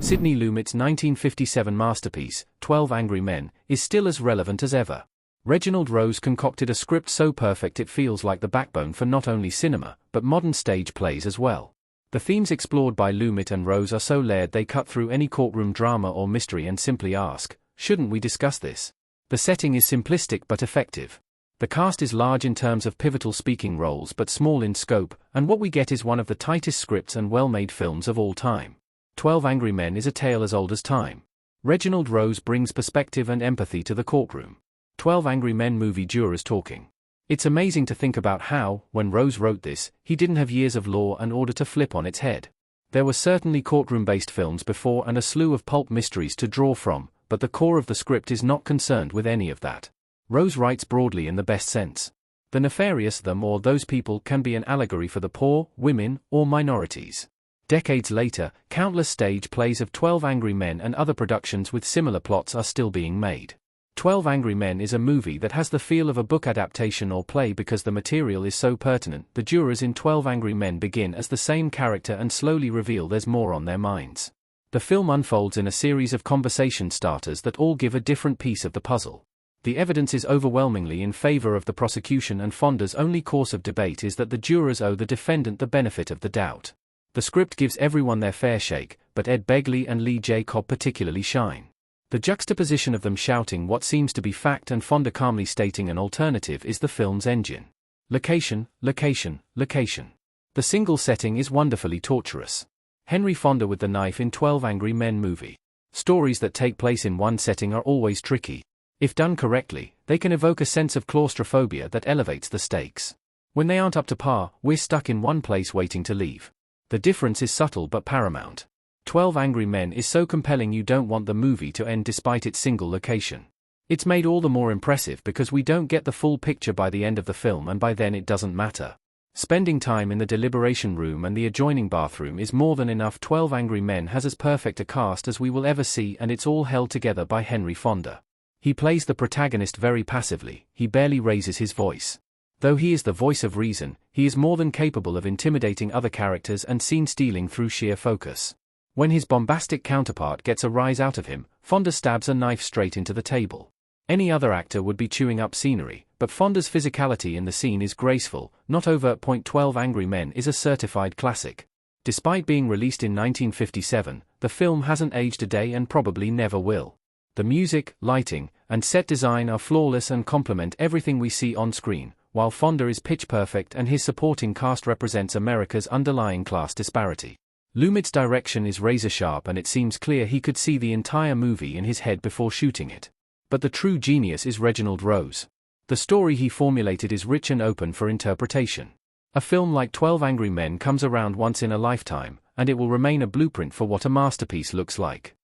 Sidney Lumet's 1957 masterpiece, 12 Angry Men, is still as relevant as ever. Reginald Rose concocted a script so perfect it feels like the backbone for not only cinema, but modern stage plays as well. The themes explored by Lumet and Rose are so layered they cut through any courtroom drama or mystery and simply ask, shouldn't we discuss this? The setting is simplistic but effective. The cast is large in terms of pivotal speaking roles but small in scope, and what we get is one of the tightest scripts and well-made films of all time. 12 Angry Men is a tale as old as time. Reginald Rose brings perspective and empathy to the courtroom. 12 Angry Men movie jurors talking. It's amazing to think about how, when Rose wrote this, he didn't have years of law and order to flip on its head. There were certainly courtroom-based films before and a slew of pulp mysteries to draw from, but the core of the script is not concerned with any of that. Rose writes broadly in the best sense. The nefarious them or those people can be an allegory for the poor, women, or minorities. Decades later, countless stage plays of 12 Angry Men and other productions with similar plots are still being made. 12 Angry Men is a movie that has the feel of a book adaptation or play because the material is so pertinent. The jurors in 12 Angry Men begin as the same character and slowly reveal there's more on their minds. The film unfolds in a series of conversation starters that all give a different piece of the puzzle. The evidence is overwhelmingly in favor of the prosecution, and Fonda's only course of debate is that the jurors owe the defendant the benefit of the doubt. The script gives everyone their fair shake, but Ed Begley and Lee J. Cobb particularly shine. The juxtaposition of them shouting what seems to be fact and Fonda calmly stating an alternative is the film's engine. Location, location, location. The single setting is wonderfully torturous. Henry Fonda with the knife in 12 Angry Men movie. Stories that take place in one setting are always tricky. If done correctly, they can evoke a sense of claustrophobia that elevates the stakes. When they aren't up to par, we're stuck in one place waiting to leave. The difference is subtle but paramount. 12 Angry Men is so compelling you don't want the movie to end despite its single location. It's made all the more impressive because we don't get the full picture by the end of the film, and by then it doesn't matter. Spending time in the deliberation room and the adjoining bathroom is more than enough. 12 Angry Men has as perfect a cast as we will ever see, and it's all held together by Henry Fonda. He plays the protagonist very passively, he barely raises his voice. Though he is the voice of reason, he is more than capable of intimidating other characters and scene-stealing through sheer focus. When his bombastic counterpart gets a rise out of him, Fonda stabs a knife straight into the table. Any other actor would be chewing up scenery, but Fonda's physicality in the scene is graceful, not overt. 12 Angry Men is a certified classic. Despite being released in 1957, the film hasn't aged a day and probably never will. The music, lighting, and set design are flawless and complement everything we see on screen, while Fonda is pitch perfect and his supporting cast represents America's underlying class disparity. Lumet's direction is razor-sharp and it seems clear he could see the entire movie in his head before shooting it. But the true genius is Reginald Rose. The story he formulated is rich and open for interpretation. A film like 12 Angry Men comes around once in a lifetime, and it will remain a blueprint for what a masterpiece looks like.